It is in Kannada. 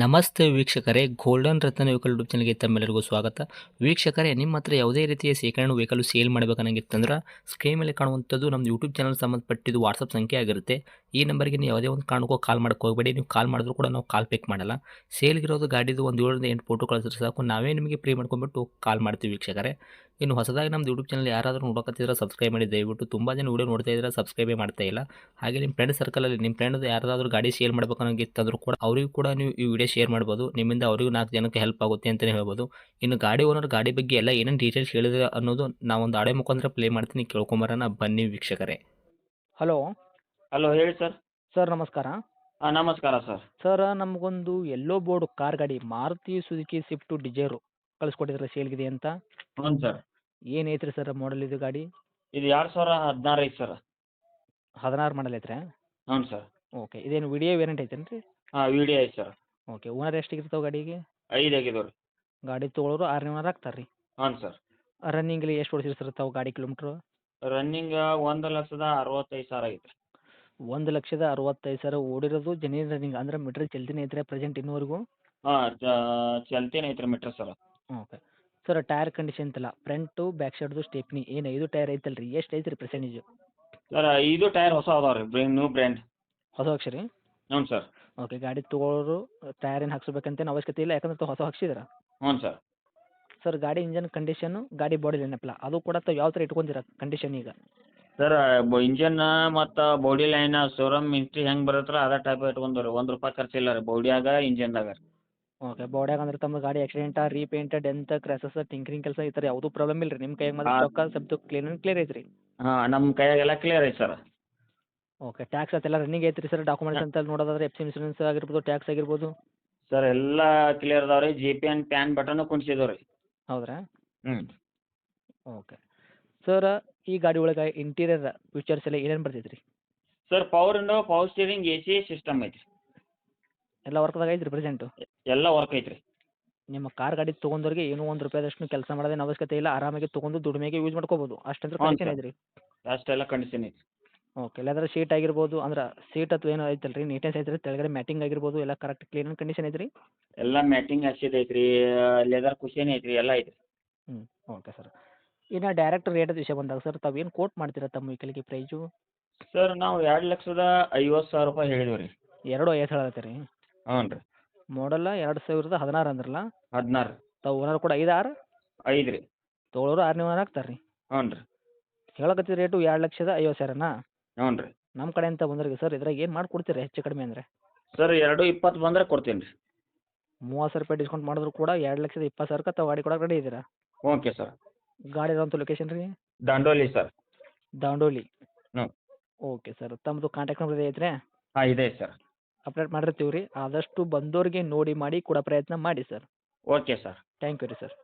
ನಮಸ್ತೆ ವೀಕ್ಷಕರೇ, ಗೋಲ್ಡನ್ ರತ್ನ ವೆಹಿಕಲ್ ಯೂಟ್ಯೂಬ್ ಚಾನಲ್ಗೆ ತಮ್ಮೆಲ್ಲರಿಗೂ ಸ್ವಾಗತ. ವೀಕ್ಷಕರೇ, ನಿಮ್ಮ ಹತ್ರ ಯಾವುದೇ ರೀತಿಯ ಶೇಖರಣೆ ವೆಹಿಕಲ್ ಸೇಲ್ ಮಾಡಬೇಕನ್ನಂಗಿತ್ತಂದ್ರೆ ಸ್ಕ್ರೀನ್ ಮೇಲೆ ಕಾಣುವಂಥದ್ದು ನಮ್ಮ ಯೂಟ್ಯೂಬ್ ಚಾನಲ್ ಸಂಬಂಧಪಟ್ಟಿದ್ದು ವಾಟ್ಸಪ್ ಸಂಖ್ಯೆ ಆಗಿರುತ್ತೆ. ಈ ನಂಬರ್ಗೆ ನೀವು ಯಾವುದೇ ಒಂದು ಕಾರಣಕ್ಕೂ ಕಾಲ್ ಮಾಡಕ್ಕೆ ಹೋಗಬೇಡಿ. ನೀವು ಕಾಲ್ ಮಾಡಿದ್ರು ಕೂಡ ನಾವು ಕಾಲ್ ಪಿಕ್ ಮಾಡಲ್ಲ. ಸೇಲ್ಗಿರೋದು ಗಾಡಿದು ಒಂದು 7ರಿಂದ 8 ಫೋಟೋ ಕಳಿಸಿದ್ರೆ ಸಾಕು, ನಾವೇ ನಿಮಗೆ ಪ್ರೀ ಮಾಡ್ಕೊಂಡ್ಬಿಟ್ಟು ಕಾಲ್ ಮಾಡ್ತೀವಿ ವೀಕ್ಷಕರೇ. ಇನ್ನು ಹೊಸದಾಗಿ ನಮ್ಮದು ಯೂಟ್ಯೂಬ್ ಚಾನಲ್ ಯಾರಾದರೂ ನೋಡೋಕತ್ತಿದ್ರೆ ಸಬ್ಸ್ಕ್ರೈಬ್ ಮಾಡಿ ದಯವಿಟ್ಟು. ತುಂಬ ಜನ ವೀಡಿಯೋ ನೋಡ್ತಾ ಇದ್ದಾರೆ, ಸಬ್ಸ್ಕ್ರೈಬೇ ಮಾಡ್ತಾ ಇಲ್ಲ. ಹಾಗೆ ನಿಮ್ಮ ಫ್ರೆಂಡ್ ಸರ್ಕಲಲ್ಲಿ ನಿಮ್ಮ ಫ್ರೆಂಡ್ ಯಾರಾದರೂ ಗಾಡಿ ಸೇಲ್ ಮಾಡಬೇಕನ್ನೋಂಗಿತ್ತಂದ್ರೂ ಕೂಡ ಅವರಿಗೂ ಕೂಡ ನೀವು ಈ ವಿಡಿಯೋ ಶೇರ್ ಮಾಡ್ಬೋದು. ನಿಮ್ಮಿಂದ ಅವರಿಗೂ 4 ಜನಕ್ಕೆ ಹೆಲ್ಪ್ ಆಗುತ್ತೆ ಅಂತಲೇ ಹೇಳ್ಬೋದು. ಇನ್ನು ಗಾಡಿ ಓನರ್ ಗಾಡಿ ಬಗ್ಗೆ ಎಲ್ಲ ಏನೇನು ಡೀಟೇಲ್ಸ್ ಹೇಳಿದ್ರೆ ಅನ್ನೋದು ನಾವೊಂದು ಆಡಿಯೋ ಮುಖಾಂತರ ಪ್ಲೇ ಮಾಡ್ತೀನಿ, ಕೇಳ್ಕೊಂಬರೋಣ ಬನ್ನಿ ವೀಕ್ಷಕರೇ. ಹಲೋ ಹಲೋ ಹೇಳಿ ಸರ್. ಸರ್, ನಮಸ್ಕಾರ. ನಮಸ್ಕಾರ ಸರ್. ಸರ್, ನಮಗೊಂದು ಎಲ್ಲೋ ಬೋರ್ಡ್ ಕಾರ್ ಗಾಡಿ ಮಾರುತಿ ಸುಜುಕಿ ಸ್ವಿಫ್ಟ್ ಡಿಸೈರು ಕಳಿಸ್ಕೊಟ್ಟಿದ್ರೆ ಸೇಲ್ಗಿದೆ ಅಂತ. ಹ್ಞೂ ಸರ್. ಏನು ಐತ್ರಿ ಸರ್ ಮಾಡಲ್ ಇದು ಗಾಡಿ? ಇದು 2016 ಐತೆ ಸರ್. 16 ಮಾಡಲ್ ಐತ್ರಿ? ಹ್ಞೂ ಸರ್. ಓಕೆ. ಇದೇನು ವಿಡಿಯೋ ವೇರಿಯಂಟ್ ಐತೇನು ರೀ? ವಿಡಿಯೋ ಐತೆ ಸರ್. ಓಕೆ. ಓನರ್ ಎಷ್ಟಿರ್ತಾವೆ ಗಾಡಿಗೆ? 5 ಆಗಿದಾವೆ ರೀ. ಗಾಡಿ ತೊಗೊಳೋರು 6ನೇ ಓನರ್ ಆಗ್ತಾರೆ ರೀ? ಹ್ಞೂ ಸರ್. ರನ್ನಿಂಗಲ್ಲಿ ಎಷ್ಟು ಓಡಿಸಿರ್ತಾವೆ ಗಾಡಿ ಕಿಲೋಮೀಟ್ರು? ರನ್ನಿಂಗ್ 1,65,000 ಆಗೈತೆ ರೀ. 1,65,000 ಓಡಿರೋದು ಜೆನ್ಯೂನ್ ರನ್ನಿಂಗ್ ಅಂದ್ರೆ ಮೀಟ್ರ್ ಚಲ್ತಿನೇ ಐತ್ರಿ ಪ್ರೆಸೆಂಟ್ ಇನ್ನೂವರೆಗೂ? ಹಾಂ, ಚಲ್ತಿನೇ ಐತೆ ರೀ meter sir. Okay. Sir, tyre condition ಅಂತಲ್ಲ, ಫ್ರಂಟು ಬ್ಯಾಕ್ ಸೈಡ್ದು ಸ್ಟೆಪ್ನಿ ಏನು 5 ಟೈರ್ ಐತಲ್ಲ ರೀ, ಎಷ್ಟು ಐತ್ರಿ ಪರ್ಸೆಂಟೇಜು? ಸರ್, ಇದು ಟೈರ್ ಹೊಸ ಅದಾವೆ ರೀ, ನ್ಯೂ ಬ್ರ್ಯಾಂಡ್. ಹೊಸ ಹಾಕ್ಸಿರಿ? ಹ್ಞೂ ಸರ್. ಓಕೆ. ಗಾಡಿ ತೊಗೊಳೋರು ಟೈರ್ ಏನು ಹಾಕ್ಸ್ಬೇಕಂತೇನು ಅವಶ್ಯಕತೆ ಇಲ್ಲ, ಯಾಕಂದ್ರೆ ಹೊಸ ಹಾಕ್ಸಿದ್ರ? ಹ್ಞೂ ಸರ್. ಸರ್, ಗಾಡಿ ಇಂಜನ್ ಕಂಡೀಷನ್ನು, ಗಾಡಿ ಬಾಡಿ ಏನಪ್ಪಲ್ಲ ಅದು ಕೂಡ ತಾವು ಯಾವ ಥರ ಇಟ್ಕೊಂಡಿರ ಕಂಡೀಷನ್ ಈಗ? ಸರ್, ಇಂಜನ್ ಮತ್ತು ಬಾಡಿ ಲೈನ್ ಶೋರೂಮ್ ಮಿಸ್ಟ್ರಿ ಹೆಂಗೆ ಬರುತ್ತಲ್ಲ ಅದೇ ಟೈಪ್ ಇಟ್ಕೊಂಡ್ರಿ. ₹1 ಖರ್ಚಿಲ್ಲ ರೀ ಬಾಡಿಯಾಗ ಇಂಜನ್ದಾಗ ರೀ. ಓಕೆ. ಬಾಡ್ಯಾಗ ಅಂದ್ರೆ ತಮ್ಮ ಗಾಡಿ ಆಕ್ಸಿಡೆಂಟ, ರೀಪೇಂಟ್, ಡೆಂತ್, ಕ್ರ್ಯಾಸಸ್, ಟಿಂಕರಿಂಗ್ ಕೆಲಸ ಈ ಥರ ಯಾವುದೂ ಪ್ರಾಬ್ಲಮ್ ಇಲ್ಲ ರೀ ನಿಮ್ಮ ಕೈಯಾಗ? ಮಾತ್ರ ಹಾಂ. ರೊಕ್ಕ ಸಬ್ದು ಕ್ಲಿಯರ್ ಐತ್ರಿ? ಹಾಂ, ನಮ್ಮ ಕೈಯಾಗೆಲ್ಲ ಕ್ಲಿಯರ್ ಐತೆ ಸರ್. ಓಕೆ. ಟ್ಯಾಕ್ಸ್ ಅದೆಲ್ಲ ರನ್ನಿಂಗ್ ಐತ್ರಿ ಸರ್? ಡಾಕ್ಯುಮೆಂಟ್ಸ್ ಅಂತ ನೋಡೋದಾದ್ರೆ ಎಫ್ ಸಿ ಇನ್ಸೂರೆನ್ಸ್ ಆಗಿರ್ಬೋದು, ಟ್ಯಾಕ್ಸ್ ಆಗಿರ್ಬೋದು? ಸರ್, ಎಲ್ಲ ಕ್ಲಿಯರ್ ಅದಾವೆ ರೀ. GPN ಪ್ಯಾನ್ ಬಟನು ಕುಣ್ಸಿದೇವೆ ರೀ. ಹೌದ್ರಾ? ಹ್ಞೂ. ಓಕೆ. ಸರ್, ಈ ಗಾಡಿ ಒಳಗೆ ಇಂಟೀರಿಯರ್ ಫೀಚರ್ಸ್ ಎಲ್ಲ ಏನೇನು ಬರ್ತೈತೆ ರೀ? Sir, power window, power steering, AC system ಐತೆ ರೀ. ಎಲ್ಲ ವರ್ಕ್ದಾಗ ಐತ್ರಿ ಪ್ರೆಸೆಂಟು? ಎಲ್ಲ ವರ್ಕ್ ಐತೆ ರೀ. ನಿಮ್ಮ ಕಾರ್ ಗಾಡಿ ತೊಗೊಂಡವ್ರಿಗೆ ಏನೂ ₹1 ಕೆಲಸ ಮಾಡೋದೇನು ಅವಶ್ಯಕತೆ ಇಲ್ಲ, ಆರಾಮಾಗಿ ತೊಗೊಂಡು ದುಡಿಮೆಗೆ ಯೂಸ್ ಮಾಡ್ಕೋಬೋದು, ಅಷ್ಟಂದ್ರೆ ಹ್ಞೂ ಕಂಡೀಷನ್ ಸರ್. ಐತ್ರಿ? ಅಷ್ಟೆಲ್ಲ ಕಂಡೀಷನ್ ಐತೆ. ಓಕೆ. ಲೆದರ್ ಶೀಟ್ ಆಗಿರ್ಬೋದು, ಅಂದ್ರೆ ಸೀಟ್ ಅಥವಾ ಏನೋ ಐತಲ್ಲ ರೀ, ನೀಟ್ನೆಸ್ ಐತ್ರಿ? ತೆಳಗಡೆ ಮ್ಯಾಟಿಂಗ್ ಆಗಿರ್ಬೋದು ಎಲ್ಲ ಕರೆಕ್ಟ್ ಕ್ಲೀನ್ ಕಂಡೀಷನ್ ಐತ್ರಿ? ಎಲ್ಲ ಮ್ಯಾಟಿಂಗ್ ಹಚ್ಚಿದ್ದು ಐತೆ ರೀ. ಲೆದರ್ ಕುಷನ್ ಐತೆ ರೀ, ಎಲ್ಲ ಐತೆ ರೀ. ಹ್ಞೂ. Okay sir. ಇನ್ನು ಡೈರೆಕ್ಟ್ ರೇಟದ ವಿಷಯ ಬಂದಾಗ ಸರ್, ತಾವು ಏನು ಕೋಟ್ ಮಾಡ್ತೀರಾ ತಮ್ಮ ವೆಹಿಕಲ್ಗೆ ಪ್ರೈಸು? ಸರ್, ನಾವು ₹2,50,000 ಹೇಳಿದೇವೆ ರೀ. 2,50,000 ಹೇಳತ್ತೀರಿ? ಹ್ಞೂ ರೀ. ಮಾಡಲ್ಲ 2016 ಅಂದ್ರಲ್ಲ? 16. ತಾವು ಓನರ್ ಕೂಡ 5 5 ರೀ. ತೊಗೊಳೋರು 6ನೇ ಓನರ್ ಆಗ್ತಾರೆ ರೀ? ಹ್ಞೂ ರೀ. ಹೇಳಕತ್ತಿದ ರೇಟು 2,50,000ನಾ? ಹ್ಞೂ ರೀ. ನಮ್ಮ ಕಡೆಯಿಂದ ಬಂದ್ರಿಗೆ ಸರ್ ಇದ್ರಾಗ ಏನು ಮಾಡಿಕೊಡ್ತೀರಿ ಹೆಚ್ಚು ಕಡಿಮೆ ಅಂದರೆ? ಸರ್, 2,20 ಬಂದರೆ ಕೊಡ್ತೀನಿ ರೀ. ₹30,000 ಡಿಸ್ಕೌಂಟ್ ಮಾಡಿದ್ರು ಕೂಡ 2,20,000ಕ್ಕೆ ತಾವು ಗಾಡಿ ಕೊಡಕ್ಕೆ ರೆಡಿ ಇದ್ದೀರಾ? Okay sir. ಗಾಡಿ ಇರೋಂಥ ಲೊಕೇಶನ್ ರೀ? ದಾಂಡೋಲಿ ಸರ್. ದಾಂಡೋಲಿ. ಹ್ಞೂ. Okay sir. ತಮ್ಮದು ಕಾಂಟ್ಯಾಕ್ಟ್ ನಂಬರ್ ಐತ್ರಿ? ಹಾಂ, ಇದೆ ಸರ್. ಅಪ್ಡೇಟ್ ಮಾಡಿರ್ತೀವಿ ರೀ. ಆದಷ್ಟು ಬಂದೋರಿಗೆ ನೋಡಿ ಮಾಡಿ ಕೊಡೋ ಪ್ರಯತ್ನ ಮಾಡಿ sir. Okay sir. Thank you ರೀ ಸರ್.